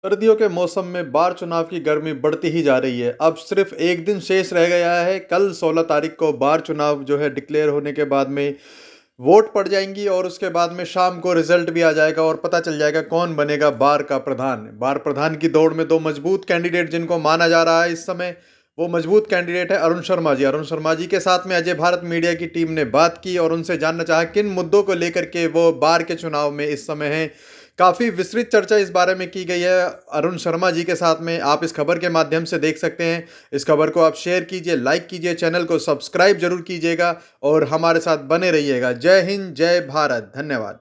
सर्दियों के मौसम में बार चुनाव की गर्मी बढ़ती ही जा रही है। अब सिर्फ एक दिन शेष रह गया है। कल 16 तारीख को बार चुनाव जो है डिक्लेयर होने के बाद में वोट पड़ जाएंगी और उसके बाद में शाम को रिजल्ट भी आ जाएगा और पता चल जाएगा कौन बनेगा बार का प्रधान। बार प्रधान की दौड़ में दो मजबूत कैंडिडेट जिनको माना जा रहा है इस समय, वो मजबूत कैंडिडेट है अरुण शर्मा जी। अरुण शर्मा जी के साथ में अजय भारत मीडिया की टीम ने बात की और उनसे जानना चाहा किन मुद्दों को लेकर के वो बार के चुनाव में इस समय हैं। काफ़ी विस्तृत चर्चा इस बारे में की गई है अरुण शर्मा जी के साथ में। आप इस खबर के माध्यम से देख सकते हैं। इस खबर को आप शेयर कीजिए, लाइक कीजिए, चैनल को सब्सक्राइब जरूर कीजिएगा और हमारे साथ बने रहिएगा। जय हिंद, जय भारत, धन्यवाद।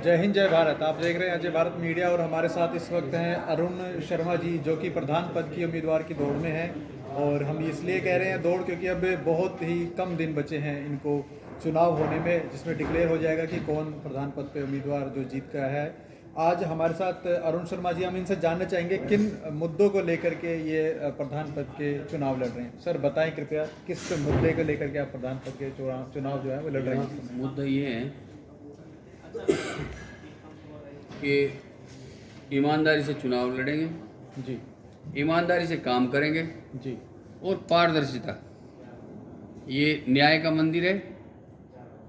जय हिंद, जय भारत। आप देख रहे हैं अजय भारत मीडिया और हमारे साथ इस वक्त हैं अरुण शर्मा जी, जो कि प्रधान पद की उम्मीदवार की दौड़ में हैं। और हम इसलिए कह रहे हैं दौड़ क्योंकि अब बहुत ही कम दिन बचे हैं इनको चुनाव होने में, जिसमें डिक्लेयर हो जाएगा कि कौन प्रधान पद पे उम्मीदवार जो जीत का है। आज हमारे साथ अरुण शर्मा जी, हम इनसे जानना चाहेंगे किन मुद्दों को लेकर के ये प्रधान पद के चुनाव लड़ रहे हैं। सर बताएं कृपया, किस मुद्दे को लेकर के आप प्रधान पद के चुनाव जो है वो लड़ रहे हैं। मुद्दा ये है कि ईमानदारी से चुनाव लड़ेंगे जी, ईमानदारी से काम करेंगे जी, और पारदर्शिता, ये न्याय का मंदिर है।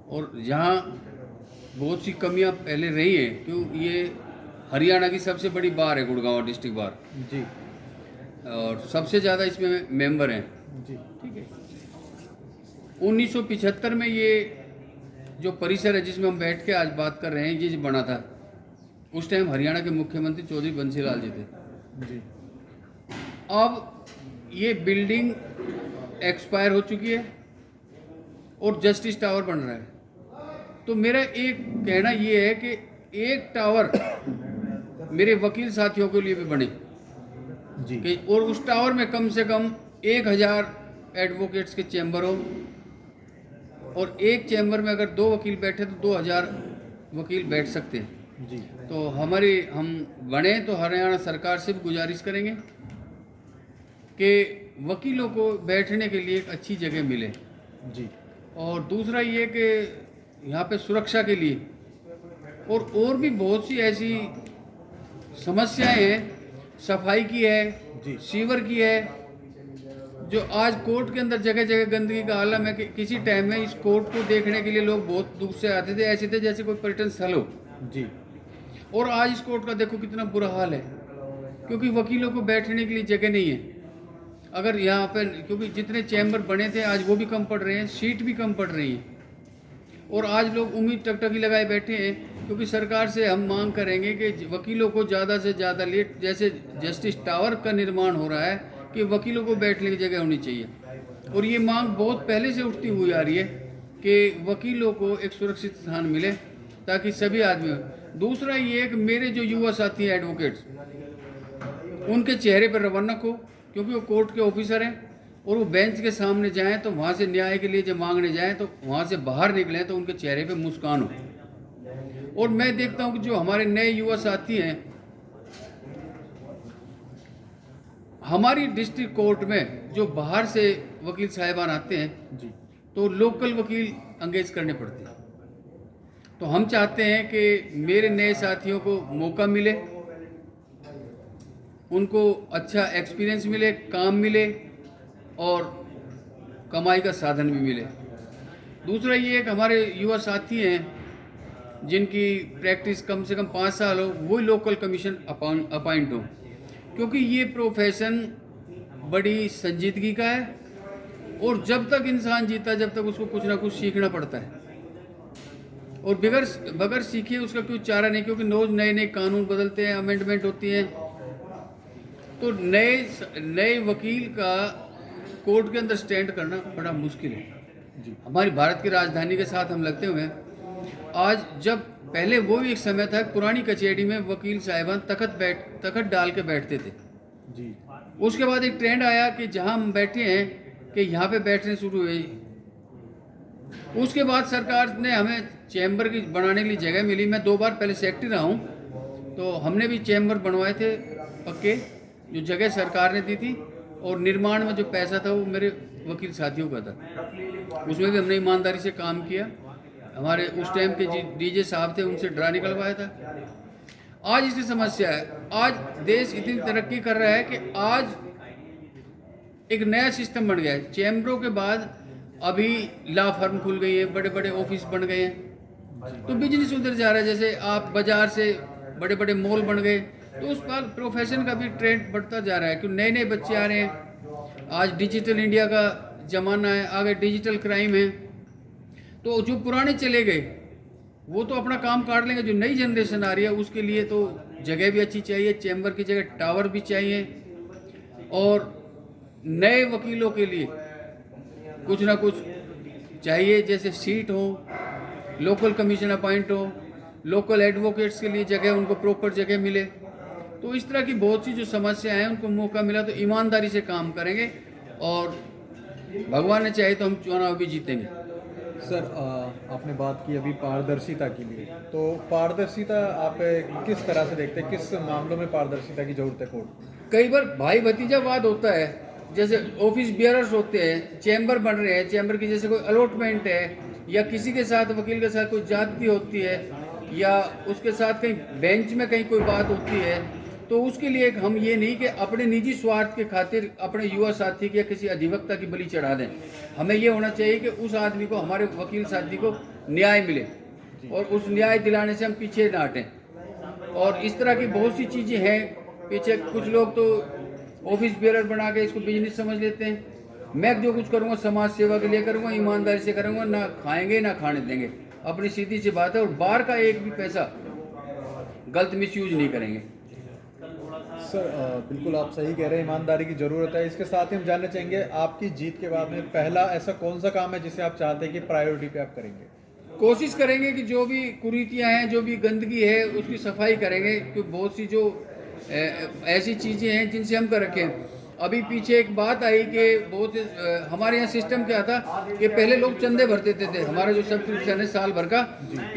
और जहाँ बहुत सी कमियां पहले रही हैं, क्यों ये हरियाणा की सबसे बड़ी बार है, गुड़गांव डिस्ट्रिक्ट बार, जी, और सबसे ज़्यादा इसमें मेंबर हैं। जी, ठीक है। 1975 में ये जो परिसर है जिसमें हम बैठ के आज बात कर रहे हैं, ये जो बना था, उस टाइम हरियाणा के मुख्यमंत्री चौधरी बंसीलाल जी थे। जी, अब ये बिल्डिंग एक्सपायर हो चुकी है और जस्टिस टावर बन रहा है। तो मेरा एक कहना ये है कि एक टावर मेरे वकील साथियों के लिए भी बने जी, कि, और उस टावर में कम से कम 1000 एडवोकेट्स के चैम्बर हो, और एक चैम्बर में अगर 2 वकील बैठे तो 2000 वकील बैठ सकते हैं। जी, तो हम बने तो हरियाणा सरकार से भी गुजारिश करेंगे कि वकीलों को बैठने के लिए एक अच्छी जगह मिले। जी, और दूसरा ये कि यहाँ पे सुरक्षा के लिए और भी बहुत सी ऐसी समस्याएं हैं, सफाई की है, जी, सीवर की है, जो आज कोर्ट के अंदर जगह जगह गंदगी का आलम है कि किसी टाइम में इस कोर्ट को देखने के लिए लोग बहुत दूर से आते थे, ऐसे थे जैसे कोई पर्यटन स्थल हो। जी, और आज इस कोर्ट का देखो कितना बुरा हाल है, क्योंकि वकीलों को बैठने के लिए जगह नहीं है। अगर यहाँ पर, क्योंकि जितने चैम्बर बने थे आज वो भी कम पड़ रहे हैं, सीट भी कम पड़ रही हैं, और आज लोग उम्मीद टकटकी लगाए बैठे हैं। क्योंकि सरकार से हम मांग करेंगे कि वकीलों को ज़्यादा से ज़्यादा लेट, जैसे जस्टिस टावर का निर्माण हो रहा है, कि वकीलों को बैठने की जगह होनी चाहिए। और ये मांग बहुत पहले से उठती हुई आ रही है कि वकीलों को एक सुरक्षित स्थान मिले ताकि सभी आदमी। दूसरा ये कि मेरे जो युवा साथी हैं एडवोकेट्स, उनके चेहरे पर रौनक हो, क्योंकि वो कोर्ट के ऑफिसर हैं, और वो बेंच के सामने जाएं तो वहाँ से न्याय के लिए जब मांगने जाएं तो वहाँ से बाहर निकलें तो उनके चेहरे पे मुस्कान हो। और मैं देखता हूँ कि जो हमारे नए युवा साथी हैं, हमारी डिस्ट्रिक्ट कोर्ट में जो बाहर से वकील साहिबान आते हैं, जी, तो लोकल वकील एंगेज करने पड़ते हैं। तो हम चाहते हैं कि मेरे नए साथियों को मौका मिले, उनको अच्छा एक्सपीरियंस मिले, काम मिले और कमाई का साधन भी मिले। दूसरा ये कि हमारे युवा साथी हैं जिनकी प्रैक्टिस कम से कम 5 साल हो, वो लोकल कमीशन अपॉइंट हो, क्योंकि ये प्रोफेशन बड़ी संजीदगी का है, और जब तक इंसान जीता जब तक उसको कुछ ना कुछ सीखना पड़ता है, और बगैर सीखे उसका कोई चारा नहीं, क्योंकि रोज नए नए कानून बदलते हैं, अमेंडमेंट होती हैं। तो नए वकील का कोर्ट के अंदर स्टैंड करना बड़ा मुश्किल है। जी, हमारी भारत की राजधानी के साथ हम लगते हुए हैं। आज जब पहले वो भी एक समय था, पुरानी कचहरी में वकील साहिबान तखत डाल के बैठते थे। जी, उसके बाद एक ट्रेंड आया कि जहां हम बैठे हैं कि यहाँ पे बैठने शुरू हुए। उसके बाद सरकार ने हमें चैम्बर की बनाने के लिए जगह मिली। मैं 2 बार पहले सेक्रेटरी रहा हूँ, तो हमने भी चैम्बर बनवाए थे पक्के, जो जगह सरकार ने दी थी, और निर्माण में जो पैसा था वो मेरे वकील साथियों का था। उसमें भी हमने ईमानदारी से काम किया। हमारे उस टाइम के डीजे साहब थे, उनसे ड्रा निकलवाया था। आज इसकी समस्या है। आज देश इतनी तरक्की कर रहा है कि आज एक नया सिस्टम बन गया है। चैम्बरों के बाद अभी लॉ फर्म खुल गई है, बड़े बड़े ऑफिस बन गए हैं, तो बिजनेस उधर जा रहा है। जैसे आप बाजार से बड़े बड़े मॉल बन गए, तो उस पर प्रोफेशन का भी ट्रेंड बढ़ता जा रहा है, क्योंकि नए नए बच्चे आ रहे हैं। आज डिजिटल इंडिया का ज़माना है, आगे डिजिटल क्राइम है, तो जो पुराने चले गए वो तो अपना काम काट लेंगे। जो नई जनरेशन आ रही है उसके लिए तो जगह भी अच्छी चाहिए, चैम्बर की जगह टावर भी चाहिए, और नए वकीलों के लिए कुछ ना कुछ चाहिए, जैसे सीट हो, लोकल कमीशन अपॉइंट हो, लोकल एडवोकेट्स के लिए जगह, उनको प्रॉपर जगह मिले। तो इस तरह की बहुत सी जो समस्याएं हैं, उनको मौका मिला तो ईमानदारी से काम करेंगे, और भगवान ने चाहे तो हम चुनाव भी जीतेंगे। सर आपने बात की अभी पारदर्शिता के लिए, तो पारदर्शिता आप किस तरह से देखते हैं, किस मामलों में पारदर्शिता की जरूरत है कोर्ट? कई बार भाई भतीजावाद होता है, जैसे ऑफिस बियरर्स होते हैं, चैम्बर बन रहे हैं, चैम्बर की जैसे कोई अलॉटमेंट है, या किसी के साथ वकील के साथ कोई जाति होती है, या उसके साथ कहीं बेंच में कहीं कोई बात होती है, तो उसके लिए हम ये नहीं कि अपने निजी स्वार्थ के खातिर अपने युवा साथी की या किसी अधिवक्ता की बलि चढ़ा दें। हमें ये होना चाहिए कि उस आदमी को, हमारे वकील साथी को न्याय मिले, और उस न्याय दिलाने से हम पीछे ना हटें। और इस तरह की बहुत सी चीज़ें हैं पीछे। कुछ लोग तो ऑफिस बेरर बना के इसको बिजनेस समझ लेते हैं। मैं जो कुछ करूँगा समाज सेवा के लिए करूँगा, ईमानदारी से करूँगा, ना खाएंगे ना खाने देंगे, अपनी सीधी सी बात है। और बाहर का एक भी पैसा गलत मिसयूज नहीं करेंगे। सर बिल्कुल आप सही कह रहे हैं, ईमानदारी की ज़रूरत है। इसके साथ ही हम जानना चाहेंगे, आपकी जीत के बाद में पहला ऐसा कौन सा काम है जिसे आप चाहते हैं कि प्रायोरिटी पे आप करेंगे? कोशिश करेंगे कि जो भी कुरीतियाँ हैं, जो भी गंदगी है, उसकी सफाई करेंगे, क्योंकि बहुत सी जो ऐसी चीज़ें हैं जिनसे हम कर रखें। अभी पीछे एक बात आई कि बहुत हमारे यहाँ सिस्टम क्या था कि पहले लोग चंदे भर देते थे। हमारा जो सब्सक्रिप्शन है साल भर का,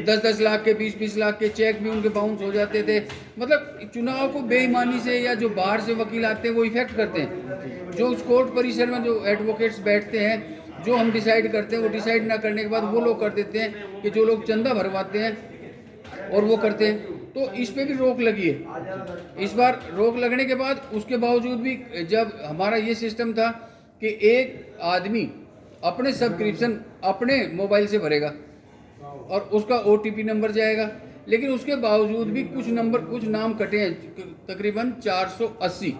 10-10 लाख के, 20-20 लाख के चेक भी उनके बाउंस हो जाते थे। मतलब चुनाव को बेईमानी से, या जो बाहर से वकील आते हैं वो इफेक्ट करते हैं। जो उस कोर्ट परिसर में जो एडवोकेट्स बैठते हैं, जो हम डिसाइड करते हैं, वो डिसाइड ना करने के बाद वो लोग कर देते हैं कि जो लोग चंदा भरवाते हैं और वो करते हैं। तो इस पे भी रोक लगी है। इस बार रोक लगने के बाद उसके बावजूद भी, जब हमारा ये सिस्टम था कि एक आदमी अपने सब्सक्रिप्शन अपने मोबाइल से भरेगा और उसका OTP नंबर जाएगा, लेकिन उसके बावजूद भी कुछ नाम कटे हैं, तकरीबन 480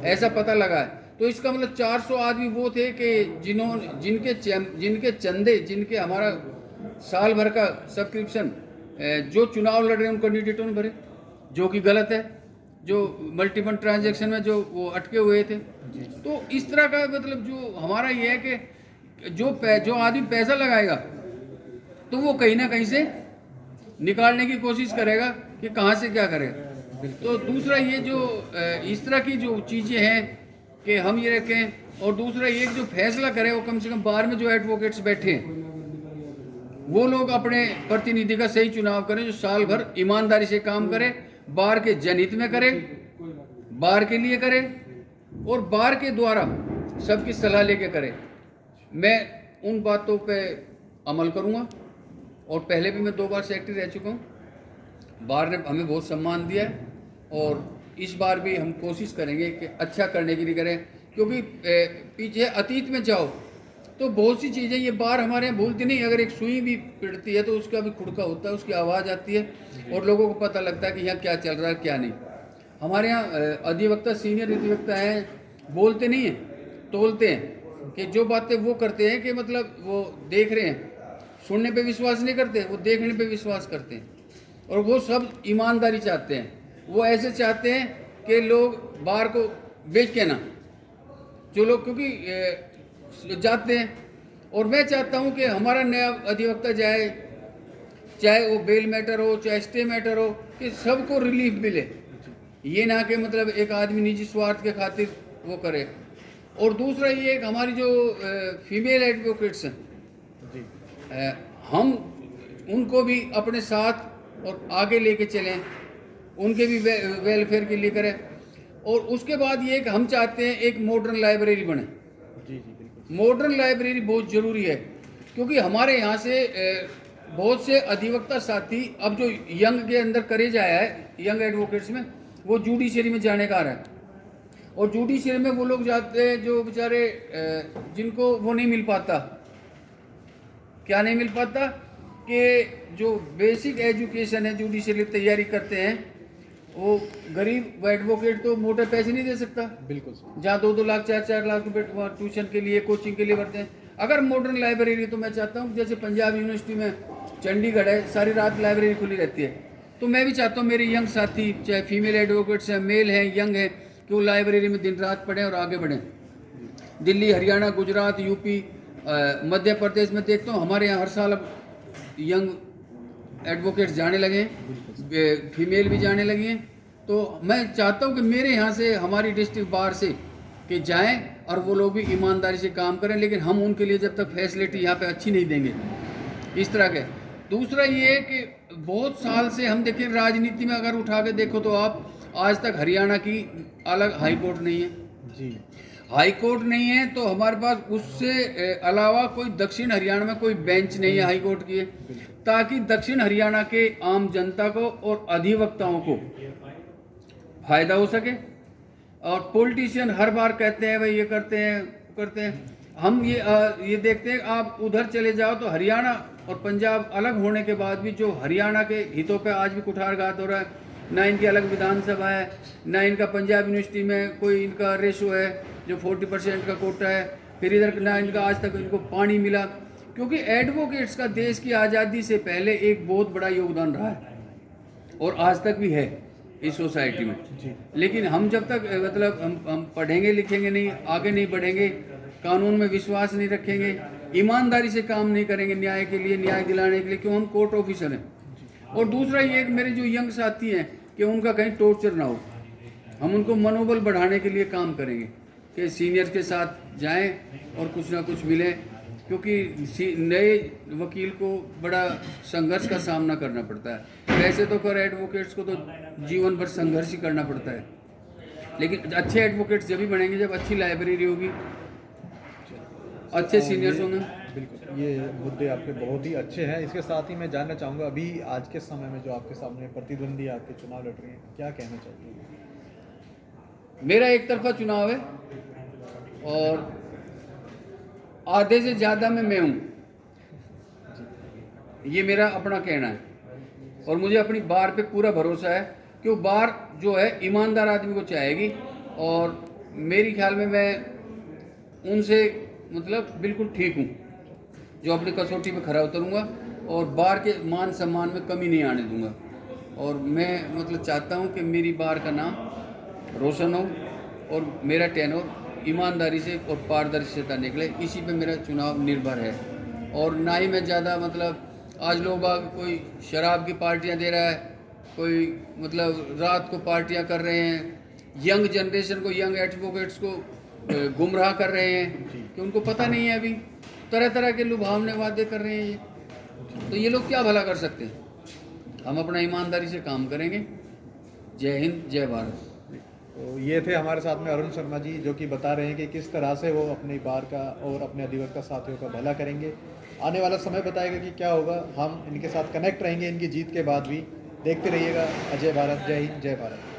ऐसा पता लगा है। तो इसका मतलब 400 आदमी वो थे कि जिनके चंदे, जिनके हमारा साल भर का सब्सक्रिप्शन, जो चुनाव लड़ रहे हैं उन कैंडिडेटों ने भरे, जो कि गलत है। जो मल्टीपल ट्रांजैक्शन में जो वो अटके हुए थे। तो इस तरह का मतलब जो हमारा ये है कि जो आदमी पैसा लगाएगा तो वो कहीं ना कहीं से निकालने की कोशिश करेगा कि कहाँ से क्या करेगा। तो दूसरा ये जो इस तरह की जो चीज़ें हैं कि हम ये रखें, और दूसरा ये जो फैसला करें वो कम से कम बाहर में जो एडवोकेट्स बैठे हैं वो लोग अपने प्रतिनिधि का सही चुनाव करें, जो साल भर ईमानदारी से काम करे, बार के जनहित में करे, बार के लिए करे, और बार के द्वारा सबकी सलाह लेके करे। मैं उन बातों पे अमल करूँगा, और पहले भी मैं 2 बार सेक्रेटरी रह चुका हूँ। बार ने हमें बहुत सम्मान दिया है, और इस बार भी हम कोशिश करेंगे कि अच्छा करने के लिए करें, क्योंकि पीछे अतीत में जाओ तो बहुत सी चीज़ें ये बार हमारे यहाँ भूलती नहीं। अगर एक सुई भी पिटती है तो उसका भी खुड़का होता है, उसकी आवाज़ आती है, और लोगों को पता लगता है कि यहाँ क्या चल रहा है क्या नहीं। हमारे यहाँ अधिवक्ता, सीनियर अधिवक्ता हैं, बोलते नहीं हैं, तोलते हैं, कि जो बातें वो करते हैं कि मतलब वो देख रहे हैं, सुनने पे विश्वास नहीं करते, वो देखने पे विश्वास करते हैं। और वो सब ईमानदारी चाहते हैं। वो ऐसे चाहते हैं कि लोग बार को बेच के ना, जो लोग क्योंकि जाते हैं। और मैं चाहता हूं कि हमारा नया अधिवक्ता जाए, चाहे वो बेल मैटर हो, चाहे स्टे मैटर हो, कि सबको रिलीफ मिले। ये ना कि मतलब एक आदमी निजी स्वार्थ के खातिर वो करे। और दूसरा ये कि हमारी जो फीमेल एडवोकेट्स हैं, हम उनको भी अपने साथ और आगे लेके चलें, उनके भी वेलफेयर के लिए करें। और उसके बाद ये कि हम चाहते हैं एक मॉडर्न लाइब्रेरी बने। मॉडर्न लाइब्रेरी बहुत ज़रूरी है, क्योंकि हमारे यहाँ से बहुत से अधिवक्ता साथी अब जो यंग के अंदर करेज आया है यंग एडवोकेट्स में, वो जुडिशरी में जाने का आ रहा है। और जुडिशरी में वो लोग जाते हैं जो बेचारे जिनको वो नहीं मिल पाता। क्या नहीं मिल पाता कि जो बेसिक एजुकेशन है जुडिशरी तैयारी करते हैं, वो गरीब एडवोकेट तो मोटे पैसे नहीं दे सकता। बिल्कुल। जहाँ 2-2 लाख 4-4 लाख रुपए ट्यूशन के लिए कोचिंग के लिए भरते हैं। अगर मॉडर्न लाइब्रेरी, तो मैं चाहता हूँ जैसे पंजाब यूनिवर्सिटी में चंडीगढ़ है, सारी रात लाइब्रेरी खुली रहती है, तो मैं भी चाहता हूँ मेरे यंग साथी, चाहे फीमेल एडवोकेट्स हैं, मेल हैं, यंग हैं, कि वो लाइब्रेरी में दिन रात पढ़ें और आगे बढ़ें। दिल्ली, हरियाणा, गुजरात, यूपी, मध्य प्रदेश में देखता हूँ हमारे यहाँ हर साल अब यंग एडवोकेट्स जाने लगे हैं, फीमेल भी जाने लगी हैं। तो मैं चाहता हूँ कि मेरे यहाँ से, हमारी डिस्ट्रिक्ट बार से कि जाएं और वो लोग भी ईमानदारी से काम करें, लेकिन हम उनके लिए जब तक फैसिलिटी यहाँ पे अच्छी नहीं देंगे इस तरह के। दूसरा ये है कि बहुत साल से हम देखें राजनीति में, अगर उठा के देखो तो आप, आज तक हरियाणा की अलग हाई कोर्ट नहीं है जी। हाई कोर्ट नहीं है, तो हमारे पास उससे अलावा कोई दक्षिण हरियाणा में कोई बेंच नहीं है हाई कोर्ट की है, ताकि दक्षिण हरियाणा के आम जनता को और अधिवक्ताओं को फायदा हो सके। और पॉलिटिशियन हर बार कहते हैं भाई ये करते हैं। हम ये देखते हैं, आप उधर चले जाओ तो हरियाणा और पंजाब अलग होने के बाद भी जो हरियाणा के हितों पे आज भी कुठारघात हो रहा है। ना इनकी अलग विधानसभा है, ना इनका पंजाब यूनिवर्सिटी में कोई इनका रेशो है जो 40% का कोटा है, फिर इधर ना इनका आज तक इनको पानी मिला, क्योंकि एडवोकेट्स का देश की आज़ादी से पहले एक बहुत बड़ा योगदान रहा है और आज तक भी है इस सोसाइटी में। लेकिन हम जब तक मतलब हम पढ़ेंगे लिखेंगे नहीं, आगे नहीं बढ़ेंगे, कानून में विश्वास नहीं रखेंगे, ईमानदारी से काम नहीं करेंगे न्याय के लिए, न्याय दिलाने के लिए, क्यों हम कोर्ट ऑफिसर हैं। और दूसरा ये मेरे जो यंग साथी हैं कि उनका कहीं टॉर्चर ना हो, हम उनको मनोबल बढ़ाने के लिए काम करेंगे कि सीनियर्स के साथ जाएं और कुछ ना कुछ मिले, क्योंकि नए वकील को बड़ा संघर्ष का सामना करना पड़ता है। वैसे तो कर एडवोकेट्स को तो जीवन भर संघर्ष ही करना पड़ता है, लेकिन अच्छे एडवोकेट्स जब भी बनेंगे जब अच्छी लाइब्रेरी होगी, अच्छे सीनियर्स होंगे। बिल्कुल, ये मुद्दे आपके बहुत ही अच्छे हैं। इसके साथ ही मैं जानना चाहूँगा, अभी आज के समय में जो आपके सामने प्रतिद्वंदी आपके चुनाव लड़ रही हैं, क्या कहना चाहते हैं? मेरा एक तरफा चुनाव है और आधे से ज़्यादा में मैं हूँ, ये मेरा अपना कहना है। और मुझे अपनी बार पे पूरा भरोसा है कि वो बार जो है ईमानदार आदमी को चाहेगी, और मेरी ख्याल में मैं उनसे मतलब बिल्कुल ठीक हूँ, जो अपनी कसौटी पे खरा उतरूँगा और बार के मान सम्मान में कमी नहीं आने दूँगा। और मैं मतलब चाहता हूँ कि मेरी बार का नाम रोशन हो और मेरा टेनर ईमानदारी से और पारदर्शिता निकले, इसी पे मेरा चुनाव निर्भर है। और ना ही मैं ज़्यादा मतलब, आज लोग कोई शराब की पार्टियाँ दे रहा है, कोई मतलब रात को पार्टियाँ कर रहे हैं, यंग जनरेशन को, यंग एडवोकेट्स को गुमराह कर रहे हैं कि उनको पता नहीं है, अभी तरह तरह के लुभावने वादे कर रहे हैं ये। तो ये लोग क्या भला कर सकते हैं। हम अपना ईमानदारी से काम करेंगे। जय हिंद, जय भारत। तो ये थे हमारे साथ में अरुण शर्मा जी, जो कि बता रहे हैं कि किस तरह से वो अपनी बार का और अपने अधिवक्ता साथियों का भला करेंगे। आने वाला समय बताएगा कि क्या होगा। हम इनके साथ कनेक्ट रहेंगे इनकी जीत के बाद भी। देखते रहिएगा अजय भारत। जय हिंद, जय भारत।